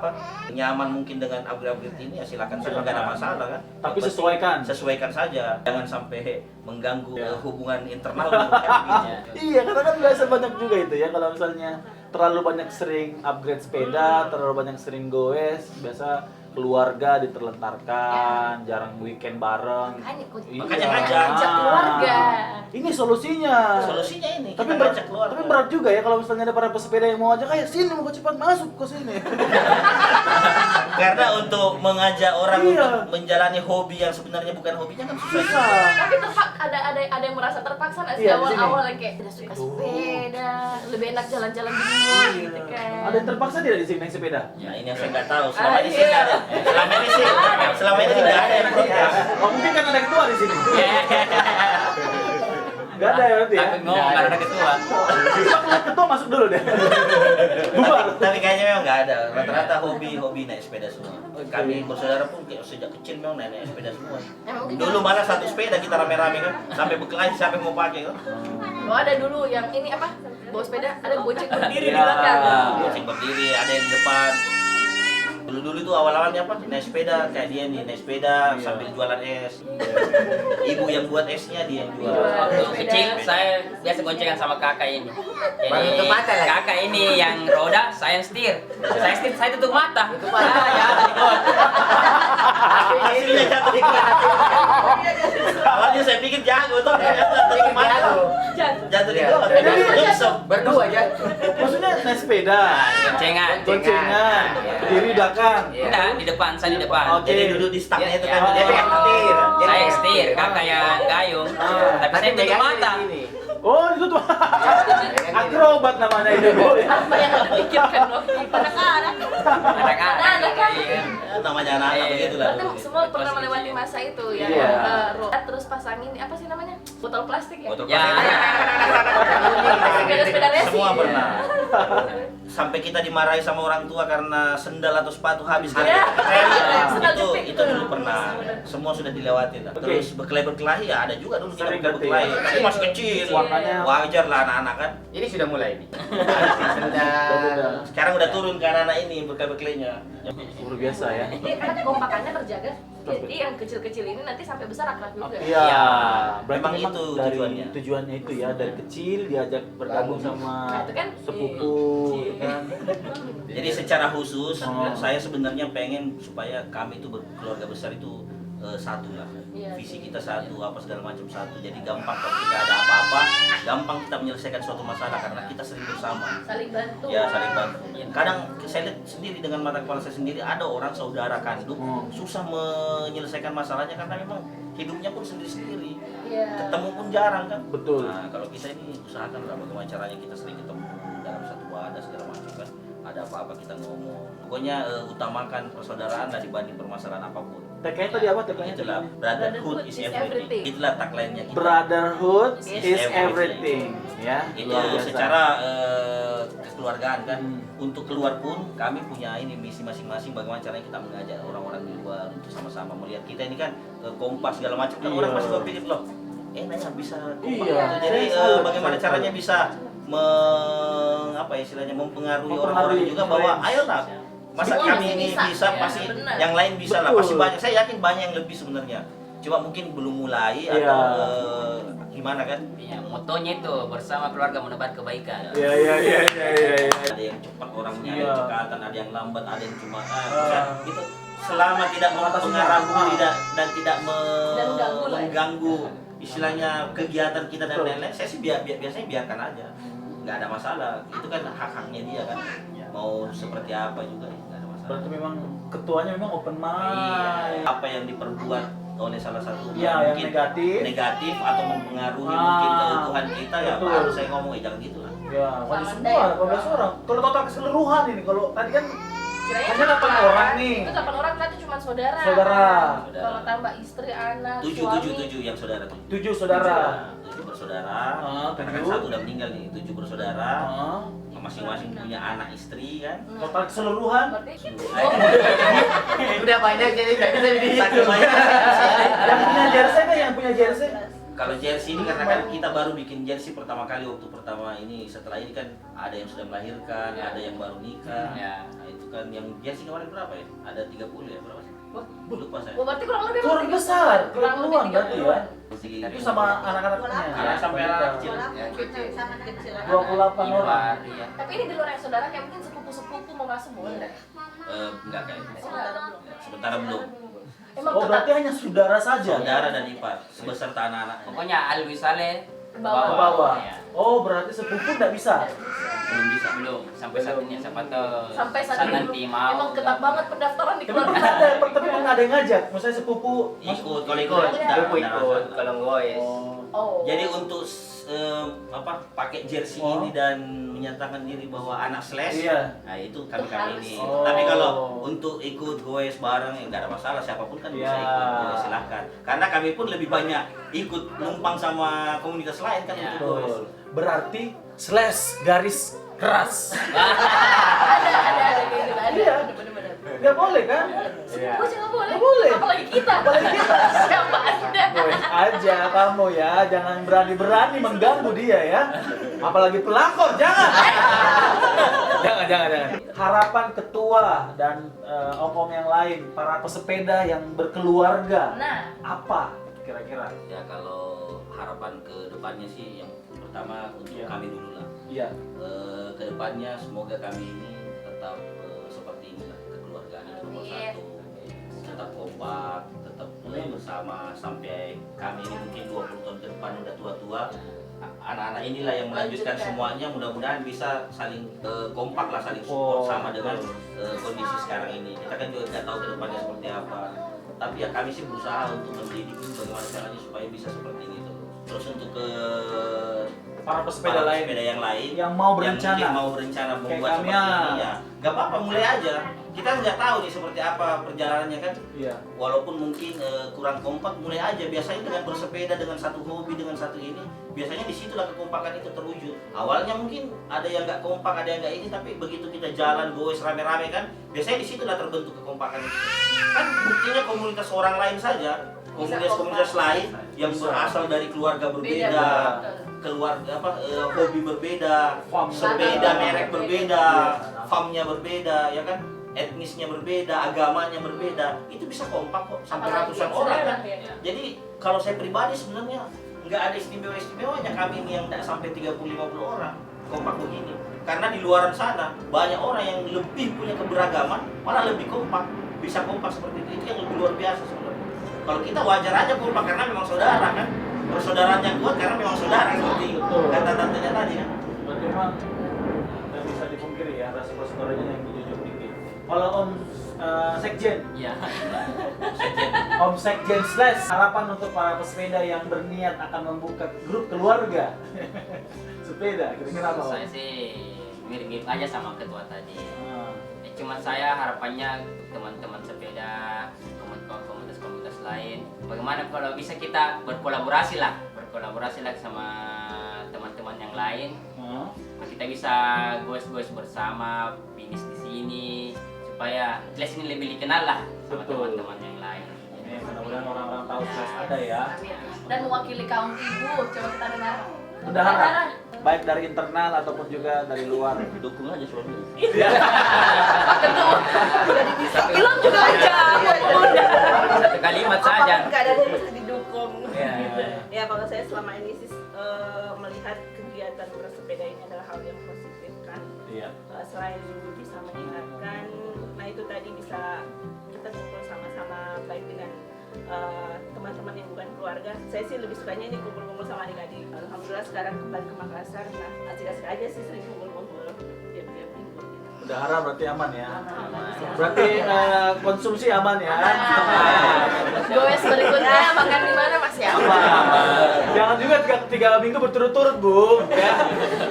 nyaman mungkin dengan upgrade ini ya silakan saja, nggak ada masalah kan. Tapi Yang penting sesuaikan saja, jangan sampai mengganggu hubungan internal kan begitu. Iya, karena kan biasa banyak juga itu ya kalau misalnya terlalu banyak sering upgrade sepeda, terlalu banyak sering goes, biasa keluarga diterlentarkan, jarang weekend bareng. Makanya ngajak keluarga. Ini solusinya. Solusinya ini Tapi kita ngajak keluarga. tapi berat juga ya kalau misalnya ada para pesepeda yang mau ajak, kayak sini mau cepat masuk ke sini. Karena untuk mengajak orang Iya. untuk menjalani hobi yang sebenarnya bukan hobinya kan susah. Susah. Tapi ada yang merasa terpaksa nggak sih Iya, di sini. awal-awal kayak udah suka sepeda, lebih enak jalan-jalan di mall gitu kan. Ada yang terpaksa tidak di sini naik sepeda? Ya ini yang saya nggak tahu. Selama ini sih Iya. nggak ada. Selama ini nggak ada yang protes. Oh, mungkin kan ada ketua di sini. Gak ada ya berarti ya? Takut ngomong karena ada ketua. Ketua masuk dulu deh. Bubar. Tapi kayaknya memang nggak ada. Rata-rata hobi naik sepeda semua. Kami bersaudara pun kayak sejak kecil memang naik sepeda semua. Dulu malah satu sepeda kita rame-rame kan, sampai berkelahi siapa yang mau pakai kan. Oh ada dulu yang ini apa? Bawa sepeda, ada goceng berdiri di Ya. belakang. Goceng berdiri, ada yang di depan. Dulu itu awal-awalnya naik sepeda kayak dia nih, naik sepeda sambil jualan es. Ibu yang buat esnya dia yang jual. Waktu kecil saya biasa goncengan sama kakak ini. Baru Jadi tutup mata lagi. kakak ini yang roda, saya yang setir. Saya setir, saya tutup mata. Tutup mata. Hasilnya jatuh di kelas. Awalnya saya pikir jago tuh, ternyata mata. Jatuh di kelas. Nyungsep. Berdua aja. Maksudnya naik sepeda, Goncengan. goncengan, berdiri belakang. Enggak, di depan, saya di depan. Oke. Jadi duduk di stangnya itu kan. Ya. Dia pegang setir. Saya yang setir, kakak yang gayung. Tapi saya tutup mata. Oh, itu tuh. Akrobat namanya itu. Apa yang anda pikirkan waktu itu? Anak-anak. Anak-anak. Iya. Namanya anak-anak Iya. begitulah. Berarti semua pernah melewati masa itu ya. Iya. Roda terus pasangin apa sih namanya? Botol plastik ya? Botol Ya. Sepeda racing. Semua pernah. Sampai kita dimarahi sama orang tua karena sendal atau sepatu habis Ya. Sendal jepit. itu dulu pernah. Semua sudah dilewati lah. Oke. Terus berkelahi ya ada juga dulu kita Sering berkelahi. berarti. Tapi masih kecil. Warnanya- Wajar lah anak-anak kan. Ini sudah mulai nih. Udah. Sekarang udah turun ke anak-anak ini berkelahi-berkelainya. Luar biasa ya. Jadi karena kekompakannya terjaga. Jadi yang kecil-kecil ini nanti sampai besar akrab juga. Iya. Iya. Berarti Memang memang itu dari tujuannya. tujuannya itu ya, dari kecil diajak bergabung sama Nah, itu kan sepupu, kan. Jadi secara khusus Oh. saya sebenarnya pengen supaya kami itu berkeluarga besar itu satu lah. Iya. Visi kita satu, apa segala macam satu. Jadi gampang kalau kita ada apa-apa, gampang kita menyelesaikan suatu masalah karena kita sering bersama. saling bantu. Ya saling bantu. Kadang saya lihat sendiri dengan mata kepala saya sendiri ada orang saudara kandung susah menyelesaikan masalahnya karena memang hidupnya pun sendiri-sendiri. Iya. Ketemu pun jarang kan. Betul. Nah, kalau kita ini usahakan lah bagaimana caranya kita sering ketemu dalam satu wadah segala macam kan. Ada apa-apa kita ngomong. Pokoknya utamakan persaudaraan lah dibanding permasalahan apapun. TK tadi apa TK-nya? Itulah brotherhood is everything. Itulah tagline-nya kita. Brotherhood Is is everything, ya. Itu Luar biasa. secara kekeluargaan kan. Hmm. Untuk keluar pun kami punya ini misi masing-masing bagaimana caranya kita mengajak orang-orang di luar untuk sama-sama melihat kita ini kan kompak segala macam kan Iya. orang pasti berpikir loh nanya bisa kompak Iya. gitu. Jadi Saya salut, bagaimana saya caranya salut. bisa apa ya istilahnya mempengaruhi orang-orang juga Mempengaruhi bahwa influence. ayolah masa Semua kami masih ini bisa. bisa Ya, pasti benar. yang lain bisa lah Betul. pasti banyak saya yakin banyak yang lebih sebenarnya cuma mungkin belum mulai Iya. atau gimana kan. Iya, motonya itu bersama keluarga menebar kebaikan. Iya, iya, iya, iya, iya. Ada yang cepat orangnya, ada Iya. yang cekatan, ada yang lambat, ada yang cuma gitu. Selama tidak mempengaruhi Ah. tidak dan tidak Dan mengganggu lah ya. mengganggu istilahnya kegiatan kita dan Betul. lain-lain, saya sih biasanya biarkan aja. Nggak ada masalah. Itu kan hak-haknya dia kan. Ya. mau seperti apa juga ya, nggak ada masalah. Berarti memang ketuanya memang open mind. Apa yang diperbuat oleh salah satu Iya, yang negatif atau mempengaruhi Ah, mungkin keutuhan kita ya betul. baru saya ngomong jangan gitu lah. Ya, wajib Sama semua, Dai. 18 orang. Kalau total keseluruhan ini, kalau tadi kan Kirain hanya 8 orang nih. Itu 8 orang berarti cuma saudara. Saudara. Kalau tambah istri, anak, Tujuh suami. yang saudara 7 saudara. 7 bersaudara. Ah, Karena kan 7. satu udah meninggal nih, 7 bersaudara. Ah, Masing-masing punya anak istri kan. total keseluruhan. Berarti Udah banyak jadi nggak bisa di Saking banyak. Yang punya jersey kan, yang punya jersey. Kalau jersey ini karena kan kita baru bikin jersey pertama kali waktu pertama ini, setelah ini kan ada yang sudah melahirkan, Ya. ada yang baru nikah. Ya. Nah, itu kan yang jersey kemarin berapa ya? Ada 30 ya berapa sih? Lupa saya. Oh, berarti kurang lebih Kurang besar, kurang lebih keluar berarti ya. 30-an. Itu sama anak-anaknya. Ya, sampai anak kecil. Ya, kecil. Sama kecil. 28 orang. Ipar, ya. Tapi ini di luar yang saudara kayak mungkin sepupu-sepupu mau masuk boleh. Enggak kayak itu. Sementara belum. Sementara belum. Emang Oh, berarti hanya saudara saja. Saudara dan ipar beserta anak-anak. Pokoknya Alwi Saleh Ke bawah. Ke bawah. Ya. Oh, berarti sepupu enggak bisa. Belum bisa. Belum sampai saat ini siapa tahu Sampai saat ini nanti mau. emang ketat banget pendaftaran di Tapi keluarga. pernah ada, tapi pernah ada yang ngajak. Misalnya sepupu Ikut, kalau ikut enggak Aku ada ikut masalah. kalau goes. Oh. Jadi untuk pakai jersey Oh. ini dan menyatakan diri bahwa anak slash, Iya. nah itu kami ini. Oh. Tapi kalau untuk ikut goes bareng ya nggak ada masalah, siapapun kan bisa Iya. ikut, ya, silahkan. Karena kami pun lebih banyak ikut numpang sama komunitas lain kan Iya. untuk goes. Betul. Berarti slash garis keras. ada kayak gitu. Ada. Iya. Bener-bener. Nggak boleh kan? Sepupu aja nggak boleh. Nggak boleh. Apalagi kita. Apalagi kita. Siapa anda? Goes aja kamu ya, jangan berani-berani mengganggu dia ya. Apalagi pelakor, jangan. jangan. Harapan ketua dan okom yang lain, para pesepeda yang berkeluarga, Nah, apa kira-kira? Ya kalau harapan ke depannya sih yang pertama untuk Iya. kami dulu lah. Iya. Ke depannya semoga kami ini tetap seperti inilah, kekeluargaan itu nomor Amin. satu, tetap kompak, tetap bersama sampai kami ini mungkin 20 tahun ke depan udah tua-tua, anak-anak inilah yang melanjutkan Lanjutkan. semuanya, mudah-mudahan bisa saling kompak lah, saling support Oh, sama dengan betul. kondisi sekarang ini. Kita kan juga nggak tahu ke depannya seperti apa, tapi ya kami sih berusaha untuk mendidik bagaimana caranya supaya bisa seperti ini terus. Terus untuk ke Para pesepeda lain yang lain yang mau yang berencana. mungkin mau berencana Kayak membuat kami, seperti ya. ini ya nggak apa-apa, mulai aja. Kita nggak tahu nih seperti apa perjalanannya kan, Iya. walaupun mungkin kurang kompak, mulai aja. Biasanya dengan bersepeda, dengan satu hobi, dengan satu ini, biasanya disitulah kekompakan itu terwujud. Awalnya mungkin ada yang nggak kompak, ada yang nggak ini, tapi begitu kita jalan goes rame-rame kan, biasanya disitulah terbentuk kekompakan itu. Kan buktinya komunitas orang lain saja, komunitas lain yang Bisa. berasal dari keluarga berbeda, beda. keluarga hobi berbeda, Farm sepeda berbeda. merek berbeda, Iya. farmnya berbeda, ya kan, etnisnya berbeda, agamanya berbeda, itu bisa kompak kok sampai Apalagi ratusan orang kan. saudara, ya. Jadi kalau saya pribadi sebenarnya nggak ada istimewanya kami ini yang tidak sampai 30-50 orang kompak begini. Karena di luaran sana banyak orang yang lebih punya keberagaman, malah lebih kompak, bisa kompak seperti itu yang lebih luar biasa sebenarnya. Kalau kita wajar aja kompak karena memang saudara kan, persaudaraan yang kuat karena memang saudara seperti Betul. kata tantenya tadi kan. Berarti memang nggak bisa dipungkiri ya rasa persaudaranya yang dijunjung tinggi. Kalau Om Sekjen, Iya. Om Sekjen slash harapan untuk para pesepeda yang berniat akan membuka grup keluarga sepeda, kira-kira apa Om? Saya sih mirip-mirip aja sama ketua tadi. Ah, Cuma saya harapannya teman-teman sepeda, komunitas-komunitas lain, bagaimana kalau bisa kita berkolaborasi lah sama teman-teman yang lain. ah. Kita bisa goes-goes bersama, finish di sini, supaya Clash ini lebih dikenal lah sama Betul. teman-teman yang lain. Ini mudah-mudahan orang-orang tahu slash ada ya. Amin. Dan mewakili kaum ibu, coba kita dengar. Bendahara, baik dari internal ataupun juga dari luar. Dukung aja suami. Ketua. Bilang juga aja. Udah. Satu kalimat saja. Apapun keadaannya mesti didukung. Ya. Ya kalau saya selama ini sih melihat kegiatan bersepeda ini adalah hal yang positif kan. Iya. Selain bisa mengingatkan, nah itu tadi bisa kita kumpul sama-sama baik dengan teman-teman yang bukan keluarga. Saya sih lebih sukanya ini kumpul-kumpul sama adik-adik. Alhamdulillah sekarang kembali ke Makassar, nah asik-asik aja sih sering kumpul-kumpul tiap-tiap minggu gitu. Bendahara berarti aman ya. Berarti konsumsi aman ya. Goes berikutnya makan di mana Mas ya? Aman. Jangan juga 3 minggu berturut-turut, Bu. Ya.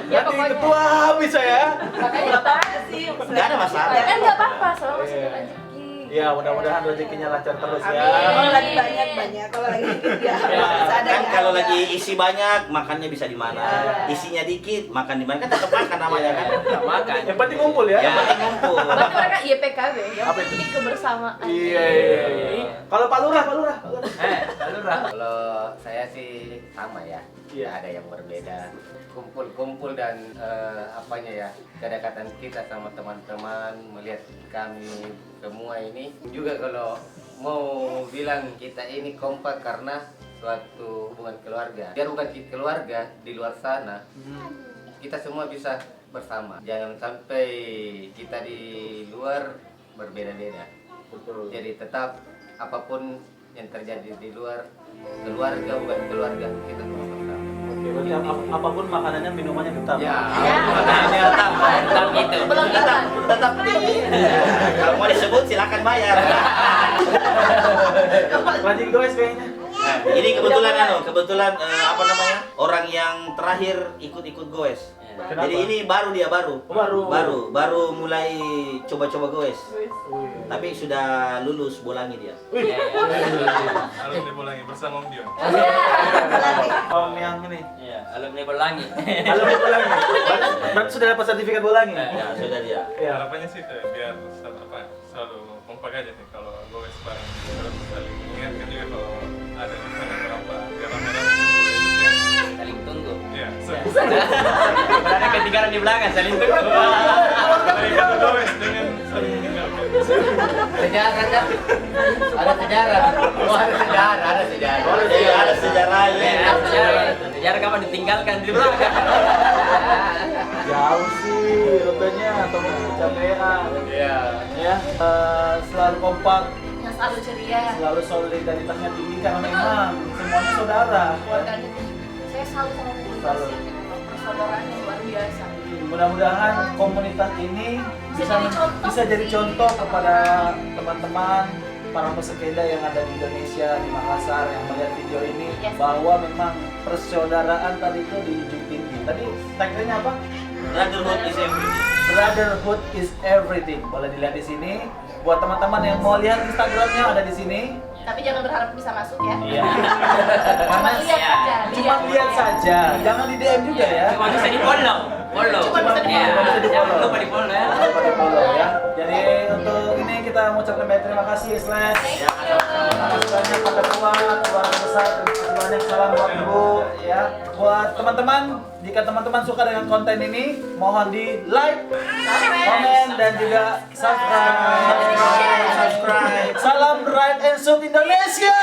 Ya, Nanti pokoknya. ketua habis saya. Makanya Apa sih? Nggak ada masalah. kan nggak apa-apa, soalnya masih ada rezeki. Ya, mudah-mudahan rezekinya lancar terus ya. Kalau lagi banyak, kalau lagi dikit ya. Ada Kan yang kalau ada. lagi isi banyak, makannya bisa di mana. Isinya dikit, makan di mana. Kan tetap makan namanya kan. Nggak makan. Yang penting ngumpul ya. Yang penting ngumpul. Berarti mereka YPKB, yang Apa itu? penting kebersamaan. Iya. Kalau Pak Lurah, Pak Lurah. Lalu Rah. Kalau saya sih sama ya, Iya. tidak ada yang berbeda. Kumpul-kumpul dan apanya ya, kedekatan kita sama teman-teman, melihat kami semua ini. Juga kalau mau bilang kita ini kompak karena suatu hubungan keluarga. Biar bukan keluarga di luar sana, kita semua bisa bersama. Jangan sampai kita di luar berbeda-beda. Betul. Jadi tetap apapun yang terjadi di luar, keluarga bukan keluarga, kita semua bersama. Oke, berarti apapun makanannya, minumannya tetap. Ya. Makanannya tetap. Tetap gitu. Belum kita. Tetap kalau mau disebut silakan bayar. Rajin goes kayaknya. Nah, ini kebetulan apa namanya? Orang yang terakhir ikut goes. Kenapa? Jadi ini dia baru. Oh, Baru mulai coba-coba goes. Wih. Tapi sudah lulus bolangi dia. Wih. Alumni Bolangi bersama Om Dion. Om yang ini. Iya, alumni Bolangi. Halo bolangi. Berarti sudah dapat sertifikat bolangi. Ya, sudah dia. Ya. Harapannya sih biar selalu kompak aja sih kalau gue sekarang terus saling mengingatkan juga kalau ada di sana berapa biar rame-rame kumpul itu sih. Saling tunggu. Iya. Karena ketinggalan di belakang saling tunggu. Apalagi kalau gue dengan saling meninggalkan. Sejarah kan? Ada sejarah. Oh, ada sejarah. Ada sejarahnya. Sejarah kapan ditinggalkan di belakang. Jauh sih rutenya atau kecapean. Iya. Ya, selalu kompak, Yang selalu ceria. selalu solidaritasnya tinggi karena memang semuanya saudara. Keluarga itu. Saya selalu sama komunitas Selalu. yang persaudaraan yang luar biasa. Mudah-mudahan komunitas ini bisa jadi contoh kepada teman-teman para pesepeda yang ada di Indonesia, di Makassar yang melihat video ini, Yes. bahwa memang persaudaraan tadi itu dijunjung tinggi. Tadi tagline-nya apa? Brotherhood is everything. Brotherhood is everything. Boleh dilihat di sini. Buat teman-teman yang mau lihat Instagramnya ada di sini. Tapi jangan berharap bisa masuk ya. Iya. Cuma Karena lihat saja. cuma lihat saja, jangan di DM juga ya. Cuma bisa di follow. Cuma bisa di-follow. Iya, Bisa di-follow. jangan lupa di follow ya. Lupa di follow ya. Jadi untuk ini kita mengucapkan banyak terima kasih Slash. Thank you. Terima kasih banyak Pak Ketua, keluarga besar, terima kasih banyak, salam buat Ibu ya. Buat teman-teman, jika teman-teman suka dengan konten ini, mohon di like, komen dan juga subscribe. Salam Ride and Shoot Indonesia.